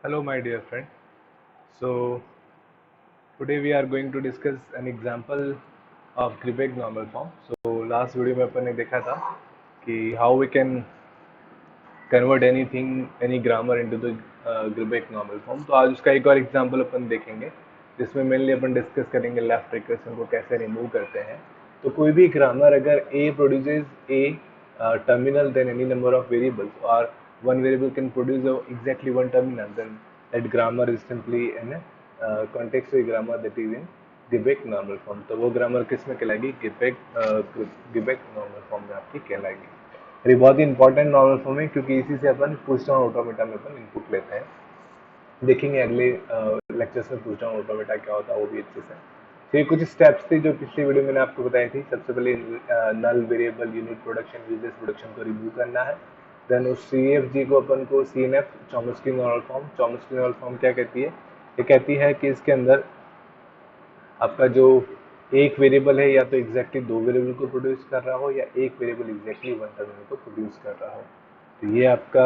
Hello, my dear friend. So, today we are going to discuss an example of Grebec normal form. So, last video में अपन ने देखा था कि how we can convert anything, any grammar into the Grebec normal form. तो आज उसका एक और example अपन देखेंगे जिसमें mainly अपन discuss करेंगे left recursion को कैसे remove करते हैं. तो कोई भी grammar अगर A produces a terminal then any number of variables or one variable can produce exactly one terminal, then that grammar is simply an contextual grammar that is in Grebec normal form. तो वो grammar किस में कहलाएगी? Grebec normal form में आपकी कहलाएगी. ये बहुत ही इंपॉर्टेंट नॉर्मल फॉर्म है क्योंकि इसी से अपन पुश डाउन ऑटोमेटा में अपन इनपुट लेते हैं. देखेंगे अगले लेक्चर्स में पुश डाउन ऑटोमेटा क्या होता है वो भी अच्छे से. तो ये कुछ स्टेप्स थे जो पिछली वीडियो मैंने आपको बताई थी. सबसे पहले null variable unit production useless production को रिमूव करना है. देन उस CFG को अपन को CNF चॉम्स्की नॉर्मल फॉर्म क्या कहती है? ये कहती है कि इसके अंदर आपका जो एक वेरिएबल है या तो एग्जैक्टली दो वेरिएबल को प्रोड्यूस कर रहा हो या एक वेरिएबल एग्जैक्टली वन टर्मिनल को प्रोड्यूस कर रहा हो. तो ये आपका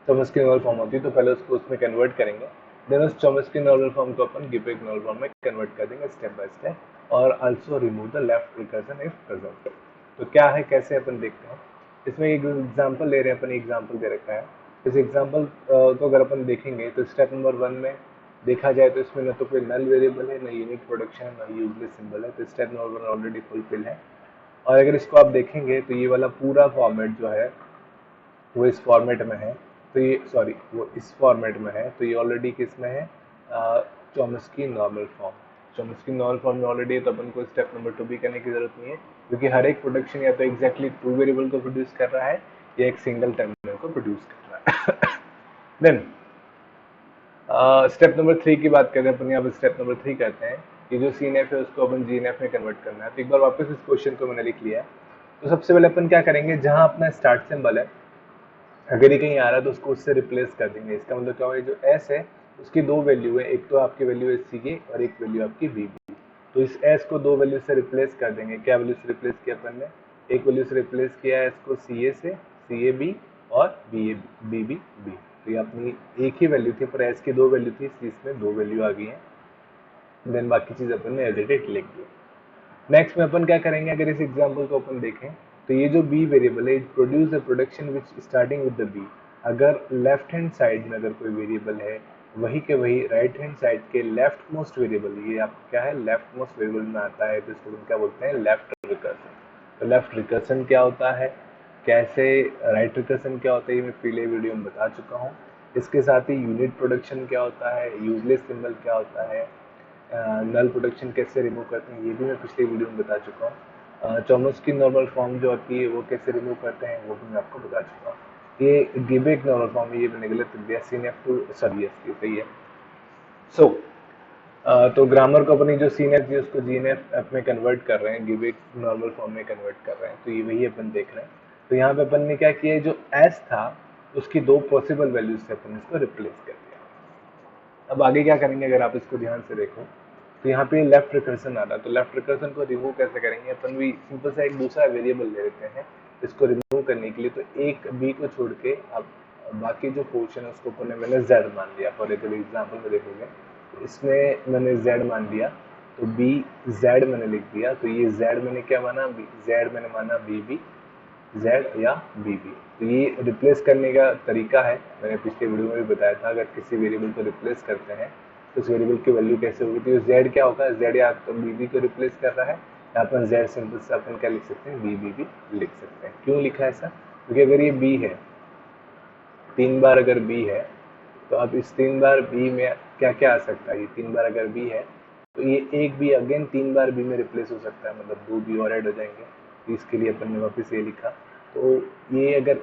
चॉम्स्की नॉर्मल फॉर्म होती है. तो पहले उसको उसमें कन्वर्ट करेंगे. देन उस चॉम्स्की नॉर्मल फॉर्म को अपन गिबरेल्स नॉर्मल फॉर्म में कन्वर्ट कर देंगे स्टेप बाय स्टेप और also remove the left recursion if present. तो क्या है कैसे अपन देखते हैं. इसमें एक एग्जांपल ले रहे हैं अपन. एग्जांपल दे रखा है. इस एग्जांपल को अगर अपन देखेंगे तो स्टेप नंबर 1 में देखा जाए तो इसमें न तो कोई नल वेरिएबल है, न यूनिट प्रोडक्शन है, न यूजलेस सिंबल है. तो स्टेप नंबर 1 ऑलरेडी फुलफिल है. और अगर इसको आप देखेंगे तो ये वाला पूरा फॉर्मेट जो है वो इस फॉर्मेट में है. तो ये वो इस फॉर्मेट में है. तो ये ऑलरेडी किस में है? Chomsky normal form. Chomsky normal form में ऑलरेडी है. तो अपन को स्टेप नंबर 2 भी करने की जरूरत नहीं है क्योंकि हर एक प्रोडक्शन या तो एग्जैक्टली टू वेरिएबल को प्रोड्यूस कर रहा है या एक सिंगल टर्मिनल को प्रोड्यूस कर रहा है. देन स्टेप नंबर 3 की बात करें अपन. यहाँ पर स्टेप नंबर 3 कहते हैं कि जो CNF है उसको अपन GNF में कन्वर्ट करना है. तो एक बार वापस इस क्वेश्चन को मैंने लिख लिया है. तो सबसे पहले अपन क्या करेंगे, जहां अपना स्टार्ट सिंबल है अगर ये कहीं आ रहा है तो उसको उससे रिप्लेस कर देंगे. इसका मतलब क्या होगा, जो S है उसकी दो वैल्यू है. एक तो आपकी वैल्यू है CA और एक वैल्यू आपकी BB. तो इस S को दो वैल्यू से रिप्लेस कर देंगे. क्या वैल्यू से रिप्लेस किया अपन ने? एक वैल्यू से रिप्लेस किया है S को CA से, CAB और BB. तो ये अपनी एक ही वैल्यू थी पर S की दो वैल्यू थी, इसमें दो वैल्यू आ गई है. देन बाकी चीज अपन ने एज इट इज लिख दी. नेक्स्ट में अपन क्या करेंगे, अगर इस एग्जांपल को अपन देखें तो ये जो B वेरिएबल है, produce a production which starting with the B. अगर लेफ्ट हैंड साइड में अगर कोई वेरिएबल है वही के वही राइट हैंड साइड के लेफ्ट मोस्ट वेरिएबल, ये आपका क्या है, लेफ्ट मोस्ट वेरिएबल में आता है. तो इसको हम क्या बोलते हैं, लेफ्ट रिकर्सन. तो लेफ्ट रिकर्सन क्या होता है, कैसे राइट रिकर्सन क्या होता है, ये मैं पिछले वीडियो में बता चुका हूँ. इसके साथ ही यूनिट प्रोडक्शन क्या होता है, यूजलेस सिंबल क्या होता है, नल प्रोडक्शन कैसे रिमूव करते हैं ये भी मैं पिछले वीडियो में बता चुका हूँ. चॉम्स्की नॉर्मल फॉर्म जो होती है वो कैसे रिमूव करते हैं वो भी मैं आपको बता चुका हूँ. ये गिबरेल्स नॉर्मल फॉर्म है, ये मैंने गलत लिख दिया. CNF टू सही है. सो तो ग्रामर को अपनी जो CNF थी उसको GNF में कन्वर्ट कर रहे हैं, गिबरेल्स नॉर्मल फॉर्म में कन्वर्ट कर रहे हैं. तो ये वही अपन देख रहे हैं. तो यहाँ पे अपन ने क्या किया, जो S था उसकी दो पॉसिबल वैल्यूज से अपन इसको रिप्लेस कर दिया. अब आगे क्या करेंगे, अगर आप इसको ध्यान से देखो तो यहाँ पे लेफ्ट रिकर्सन आ रहा है. तो लेफ्ट रिकर्सन को रिमूव कैसे करेंगे, अपन भी सिंपल सा एक दूसरा वेरिएबल ले लेते हैं इसको रिमूव करने के लिए. तो एक B को छोड़ के अब बाकी जो पोर्शन है उसको अपन ने मैंने Z मान लिया. फॉर एग्जाम्पल में देखोगे तो इसमें मैंने Z मान लिया. तो BZ मैंने लिख दिया. तो ये Z मैंने क्या माना, Z मैंने माना BB, Z या BB. तो ये रिप्लेस करने का तरीका है, मैंने पिछले वीडियो में भी बताया था. अगर किसी वेरिएबल को रिप्लेस करते हैं तो उस वेरिएबल की वैल्यू कैसे होगी. तो Z क्या होगा, Z या तो BB को रिप्लेस कर रहा है या अपन Z सिंपल से अपन क्या लिख सकते हैं, BB भी लिख सकते हैं. क्यों लिखा है ऐसा, क्योंकि अगर ये B है, 3 बार अगर B है तो अब इस 3 बार B में क्या क्या आ सकता है. ये 3 बार अगर B है तो ये एक B अगेन 3 बार B में रिप्लेस हो सकता है, मतलब 2 B और ऐड हो जाएंगे. तो इसके लिए अपन ने वापस ये लिखा. तो ये अगर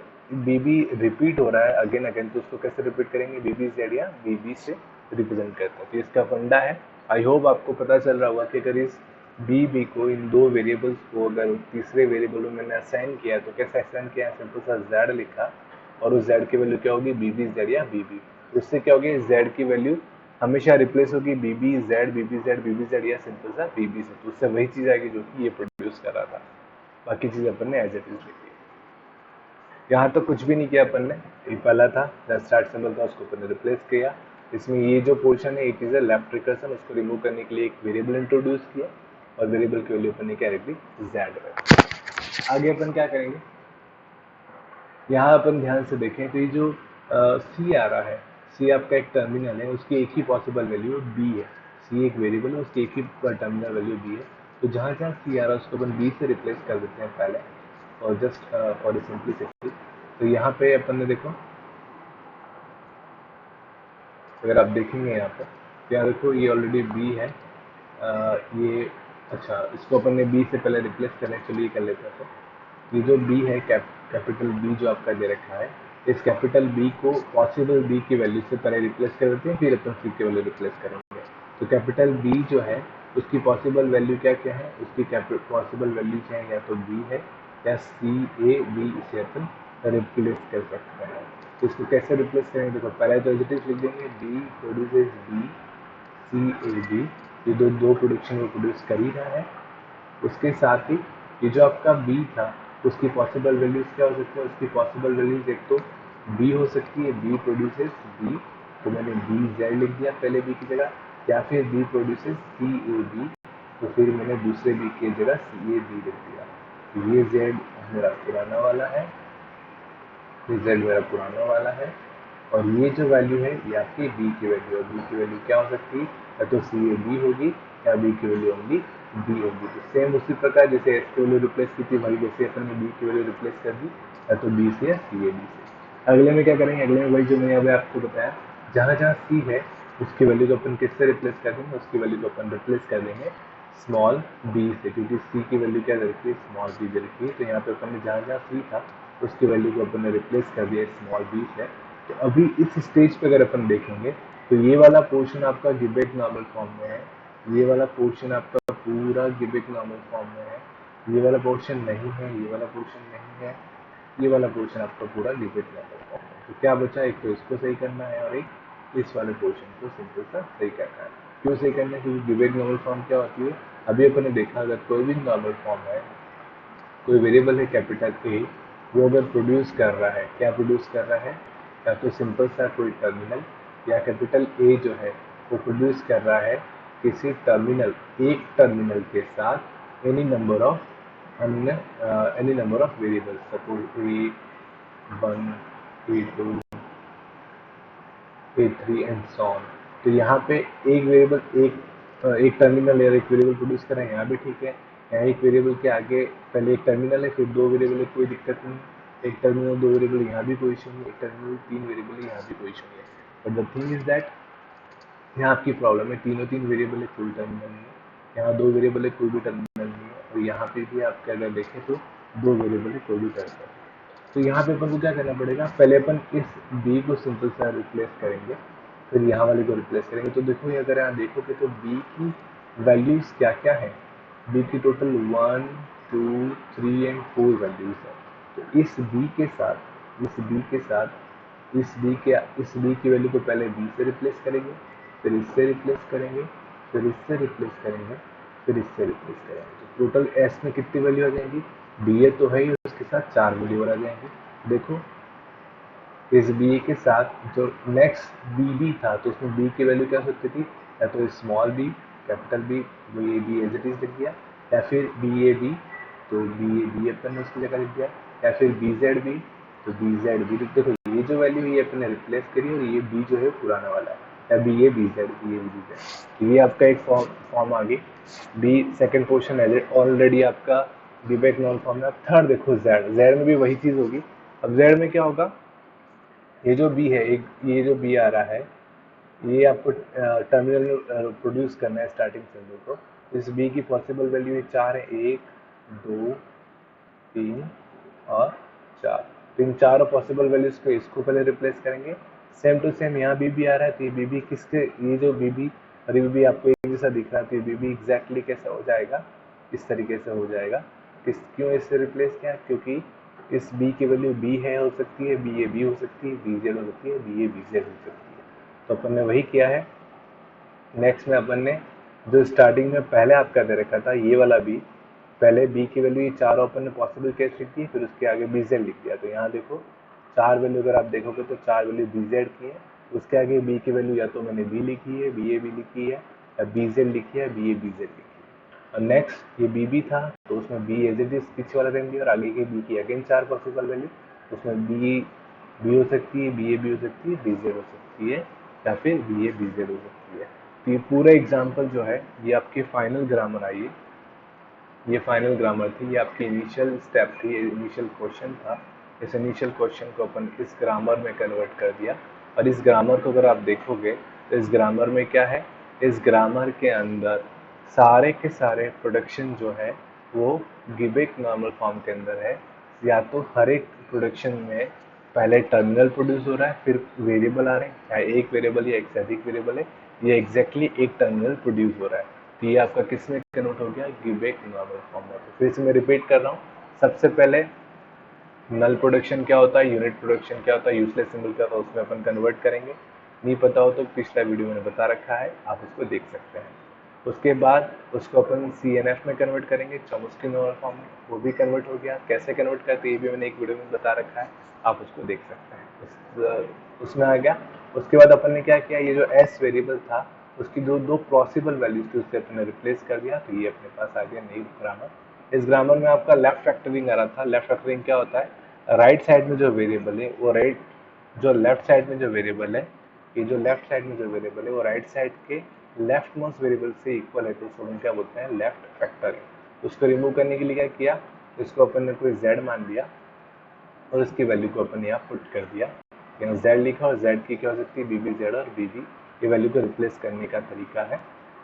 BB रिपीट हो रहा है अगेन अगेन तो उसको कैसे रिपीट करेंगे, BBZ या BB से रिप्रेजेंट करते हैं. तो इसका फंडा है. आई होप आपको पता चल रहा होगा कि अगर इस BB को, इन दो वेरिएबल्स को अगर तीसरे वेरिएबल में मैंने असाइन किया तो कैसे असाइन किया, सिंपल सा Z लिखा और उस Z की वैल्यू क्या होगी, BBZ या BB. उससे क्या होगी, Z की वैल्यू हमेशा रिप्लेस होगी BBZ या सिंपल सा BB से. तो उससे वही चीज आएगी जो कि ये प्रोड्यूस कर रहा था. बाकी चीज अपन ने एज इट इज लिखी. यहाँ तो कुछ भी नहीं किया अपन ने, ये पहला था जहाँ स्टार्ट सिंबल था उसको अपन ने रिप्लेस किया। इसमें ये जो पोर्शन है, एक चीज़ है लेफ्ट रिकर्सन, उसको रिमूव करने के लिए एक वेरिएबल इंट्रोड्यूस किया और वेरिएबल की वैल्यू अपन ने क्या रख दी, z। आगे अपन क्या करेंगे, यहाँ अपन ध्यान से देखें तो ये जो सी आ रहा है, सी आपका एक टर्मिनल है, उसकी एक ही पॉसिबल वैल्यू बी है। सी एक वेरिएबल है, उसकी एक ही टर्मिनल वैल्यू बी है। तो जहाँ जहाँ सी आ रहा है उसको अपन बी से रिप्लेस कर देते हैं पहले, और जस्ट फॉर सिंपलिसिटी। तो यहाँ पे अपन ने देखो, अगर आप देखेंगे यहाँ पर, तो यहाँ देखो ये ऑलरेडी बी है, ये अच्छा, इसको अपन ने बी से पहले रिप्लेस करें, चलिए कर लेते हैं। तो ये जो बी है, कैपिटल बी जो आपका दे रखा है, इस कैपिटल बी को पॉसिबल बी की वैल्यू से पहले रिप्लेस कर देते हैं, फिर अपन सी की वैल्यू रिप्लेस करेंगे। तो कैपिटल बी जो है उसकी पॉसिबल वैल्यू क्या क्या है, उसकी पॉसिबल वैल्यूज है या तो बी है या सी ए बी, इसे अपन रिप्लेस कर सकते हैं। तो इसको कैसे रिप्लेस करेंगे, देखो पहले तो एज लिख देंगे, B produces B C A B, ये दो प्रोडक्शन वो प्रोड्यूस कर ही रहा है। उसके साथ ही ये जो आपका बी था उसकी पॉसिबल वैल्यूज क्या हो सकती है, उसकी पॉसिबल वैल्यूज एक तो बी हो सकती है, बी प्रोड्यूसेस बी, तो मैंने बी जेड लिख दिया पहले बी की जगह, या फिर B produces C A B, तो फिर मैंने दूसरे बी की जगह सी ए बी लिख दिया। तो ये जेड मेरा पुराना वाला है, ये जेड मेरा पुराना वाला है, और ये जो वैल्यू है ये आपकी बी की वैल्यू है। बी की वैल्यू क्या हो सकती है, या तो सी ए बी होगी या बी की वैल्यू होगी बी होगी। तो सेम उसी प्रकार जैसे एस की वैल्यू रिप्लेस की थी, वही जैसे अपन ने बी की वैल्यू रिप्लेस कर दी, या तो बी से या सी ए बी से। अगले में क्या करेंगे, अगले में वही जो मैंने अभी आपको बताया, जहाँ जहाँ सी है उसकी वैल्यू को अपन किससे रिप्लेस कर देंगे, उसकी वैल्यू को अपन रिप्लेस कर देंगे स्मॉल बी से, क्योंकि सी की वैल्यू क्या दे रखी है, स्मॉल बी दे रखी है। तो यहाँ पे अपन ने जहाँ जहाँ सी था उसकी वैल्यू को अपन ने रिप्लेस कर दिया स्मॉल बी से। तो अभी इस स्टेज पे अगर अपन देखेंगे तो ये वाला पोर्शन आपका गिबेक नॉर्मल फॉर्म में है, ये वाला पोर्शन आपका पूरा गिबेक नॉर्मल फॉर्म में है, ये वाला पोर्शन नहीं है, ये वाला पोर्शन नहीं है, ये वाला पोर्शन आपका पूरा गिबेक नॉर्मल फॉर्म में। तो क्या बचा, एक तो इसको सही करना है और एक इस वाले पोर्शन को सिंपल सा सही करना है। क्यों सही करना है, क्योंकि गिबेक नॉर्मल फॉर्म क्या होती है, अभी अपन ने देखा अगर कोई भी नॉर्मल फॉर्म है, कोई वेरिएबल है कैपिटल ए, वो अगर प्रोड्यूस कर रहा है, क्या प्रोड्यूस कर रहा है, या तो सिंपल सा कोई टर्मिनल, या कैपिटल ए जो है वो प्रोड्यूस कर रहा है किसी टर्मिनल, एक टर्मिनल के साथ any number of variables, suppose A1 A2 A3 and so on. तो यहाँ पे एक वेरिएबल, एक टर्मिनल या एक वेरिएबल प्रोड्यूस करें, यहाँ भी ठीक है। यहाँ एक वेरिएबल के आगे पहले एक टर्मिनल है, फिर दो वेरिएबल है, कोई दिक्कत नहीं। एक टर्मिनल दो वेरिएबल, यहाँ भी कोई इशू नहीं। एक टर्मिनल तीन वेरिएबल है, यहाँ भी कोई इशू नहीं है। But the thing is that यहाँ आपकी प्रॉब्लम है, तीनों तीन वेरिएबल है, कोई टर्मिनल नहीं है। यहाँ दो वेरिएबल है, कोई भी टर्मिनल नहीं है, और यहाँ पे भी आपके अगर देखें तो दो वेरिएबल है, कोई भी टर्मिनल। तो यहाँ पे अपन को क्या करना पड़ेगा, पहले अपन इस बी को सिंपल सा रिप्लेस करेंगे, फिर यहाँ वाले को रिप्लेस करेंगे। तो देखो ये अगर यहाँ देखोगे तो बी की वैल्यूज क्या क्या है, बी की टोटल 1 2 3 एंड 4 वैल्यूज है। तो इस बी के साथ, इस बी की वैल्यू को पहले बी से रिप्लेस करेंगे, फिर इससे रिप्लेस करेंगे, फिर इससे रिप्लेस करेंगे, फिर इससे रिप्लेस करेंगे। तो टोटल एस में कितनी वैल्यू आ जाएंगी, बी ए तो है ही, उसके साथ चार वैल्यू आ जाएंगी। देखो इस बी ए के साथ जो नेक्स्ट बी बी था, तो उसमें बी की वैल्यू क्या हो सकती थी, या तो स्मॉल बी, कैपिटल बी, वो A B as it is लिख दिया, या फिर बी ए बी, तो बी अपन ने उसकी जगह लिख दिया, या फिर बी जेड बी, तो बी जेड बी। देखो ये जो वैल्यू ये अपन ने रिप्लेस करी, और ये बी जो है पुराना वाला है, या B A B Z, B A B Z. ये आपका एक फॉर्म आ गई। बी सेकेंड पोर्शन ऑलरेडी आपका डिबेट नॉन फॉर्म में। थर्ड देखो जेड, जेड में भी वही चीज़ होगी। अब जेड में क्या होगा, ये जो बी है, एक ये जो बी आ रहा है, ये आपको टर्मिनल में प्रोड्यूस करना है स्टार्टिंग सिंबल को। इस बी की पॉसिबल वैल्यू चार है, 1 2 3 और 4। तो इन चारों पॉसिबल वैल्यूज को इसको पहले रिप्लेस करेंगे। सेम टू सेम यहाँ बी बी आ रहा है, तो ये बी बी किसके, ये जो बी बी और ये बी आपको एक जैसा दिख रहा है, तो ये बी बी एग्जैक्टली कैसा हो जाएगा, इस तरीके से हो जाएगा। क्यों इससे रिप्लेस किया, क्योंकि इस बी की वैल्यू बी है हो सकती है, बी ए बी हो सकती है, बी जेड हो सकती है, बी ए बी जेड हो सकती है। तो अपन ने वही किया है। नेक्स्ट में अपन ने जो स्टार्टिंग में पहले आपका दे रखा था ये वाला बी, पहले बी की वैल्यू ये चारों अपन ने पॉसिबल केस लिख दी, फिर उसके आगे बी जेड लिख दिया। तो यहाँ देखो चार वैल्यू अगर आप देखोगे तो चार वैल्यू बी जेड की है, उसके आगे बी की वैल्यू या तो मैंने बी लिखी है, बी ए बी लिखी है, या बी जेड लिखी है, बी ए बी जेड लिखी है। और नेक्स्ट ये बी बी था तो उसमें बी ए जेड पीछे वाला रेंज दिया, और आगे के बी की अगेन चार पॉसिबल वैल्यू, उसमें बी बी हो सकती है, बी ए बी हो सकती है, बी जेड हो सकती है, या फिर बी ए बी जेड हो सकती है। तो ये पूरा एग्जाम्पल जो है ये आपकी फाइनल ग्रामर आई, ये फाइनल ग्रामर थी, ये आपकी इनिशियल स्टेप थी, इनिशियल क्वेश्चन था। इस इनिशियल क्वेश्चन को अपन इस ग्रामर में कन्वर्ट कर दिया। और इस ग्रामर को अगर आप देखोगे तो इस ग्रामर में क्या है, इस ग्रामर के अंदर सारे के सारे प्रोडक्शन जो है वो गिबेक नॉर्मल फॉर्म के अंदर है। या तो हर एक प्रोडक्शन में पहले टर्मिनल प्रोड्यूस हो रहा है, फिर वेरिएबल आ रहे हैं, चाहे एक वेरिएबल या एक से अधिक वेरिएबल है, ये एग्जैक्टली एक टर्मिनल प्रोड्यूस हो रहा है। तो ये आपका किस में कन्वर्ट हो गया, गिबेक नॉर्मल फॉर्म में। तो फिर से मैं रिपीट कर रहा हूँ, सबसे पहले नल प्रोडक्शन क्या होता है, यूनिट प्रोडक्शन क्या होता है, यूजलेस सिंबल क्या होता है, उसमें अपन कन्वर्ट करेंगे। नहीं पता हो तो पिछला वीडियो मैंने बता रखा है, आप उसको देख सकते हैं। उसके बाद उसको अपन सी एन एफ में कन्वर्ट करेंगे, चॉम्स्की नॉर्मल फॉर्म में, वो भी कन्वर्ट हो गया। कैसे कन्वर्ट करते हैं ये भी मैंने एक वीडियो में बता रखा है, आप उसको देख सकते हैं। उसमें आ गया। उसके बाद अपन ने क्या किया, ये जो एस वेरिएबल था उसकी जो दो पॉसिबल वैल्यूज थी उससे अपने रिप्लेस कर दिया। तो ये अपने पास आ गया नई ग्रामर। इस ग्रामर में आपका लेफ्ट फैक्टरिंग आ रहा था। लेफ्ट फैक्टरिंग क्या होता है, राइट साइड में जो वेरिएबल है वो जो लेफ्ट साइड में जो वेरिएबल है, ये जो लेफ्ट साइड में जो वेरिएबल है वो राइट साइड के लेफ्ट मोस्ट वेरिएबल से इक्वल है, तो उसको हम क्या बोलते हैं, लेफ्ट फैक्टरिंग। उसको रिमूव करने के लिए क्या किया, इसको अपन ने कोई z मान लिया और उसकी वैल्यू को अपन यहाँ पुट कर दिया। यहाँ z लिखा और z की क्या हो सकती है, बी बी जेड और बी बी, ये वैल्यू को रिप्लेस करने का तरीका है।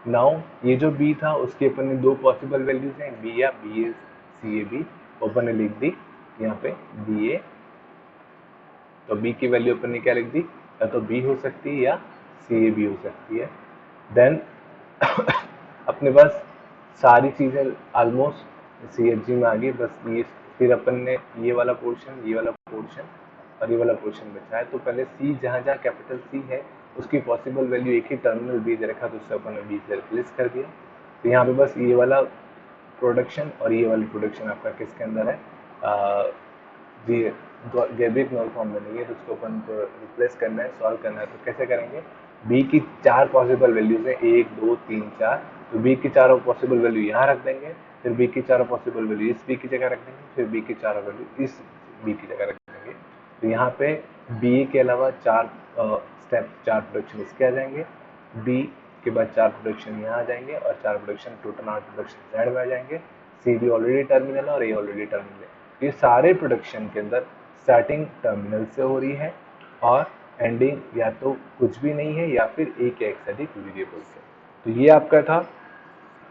नाउ ये जो b था उसकी अपन ने दो पॉसिबल वैल्यूज हैं, b या B A C A B, अपन ने लिख दी यहाँ पे बी ए। तो b की वैल्यू अपन ने क्या लिख दी, या तो b हो सकती है या सी ए बी हो सकती है। देन अपने पास सारी चीज़ें ऑलमोस्ट सी एच जी में आ गई, बस ये फिर अपन ने ये वाला पोर्शन, ये वाला पोर्शन और ये वाला पोर्शन बचा है। तो पहले सी जहाँ जहाँ कैपिटल सी है उसकी पॉसिबल वैल्यू एक ही टर्मिनल बी दे रखा, तो उससे अपन ने बी से रिप्लेस कर दिया। तो यहाँ पे बस ये वाला प्रोडक्शन और ये वाली प्रोडक्शन आपका किसके अंदर है, गिबेक नॉर्मल फॉर्म में नहीं है, तो उसको अपन को रिप्लेस करना है, सॉल्व करना है। तो कैसे करेंगे, b की चार पॉसिबल वैल्यूज है, 1 2 3 4, तो b की चारों पॉसिबल वैल्यू यहाँ रख देंगे, फिर b की चारों पॉसिबल वैल्यू इस b की जगह रख देंगे, फिर b की चारों वैल्यू इस b की जगह रख देंगे। तो यहाँ पे b के अलावा चार स्टेप, चार प्रोडक्शन इसके आ जाएंगे, b के बाद चार प्रोडक्शन यहाँ आ जाएंगे, और चार प्रोडक्शन टोटल 8 प्रोडक्शन जेड में आ जाएंगे। सी भी ऑलरेडी टर्मिनल है और ए ऑलरेडी टर्मिनल है। ये सारे प्रोडक्शन के अंदर स्टार्टिंग टर्मिनल से हो रही है और एंडिंग या तो कुछ भी नहीं है या फिर एक या एक से अधिक वेरिएबल से। तो ये आपका था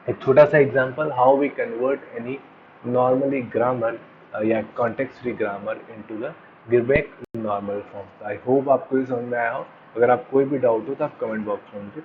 एक छोटा सा example, how we convert any normally grammar या context free grammar into the Greibach normal form. I hope आपको ये समझ में आया हो। अगर आप कोई भी डाउट हो तो आप कमेंट बॉक्स में मुझे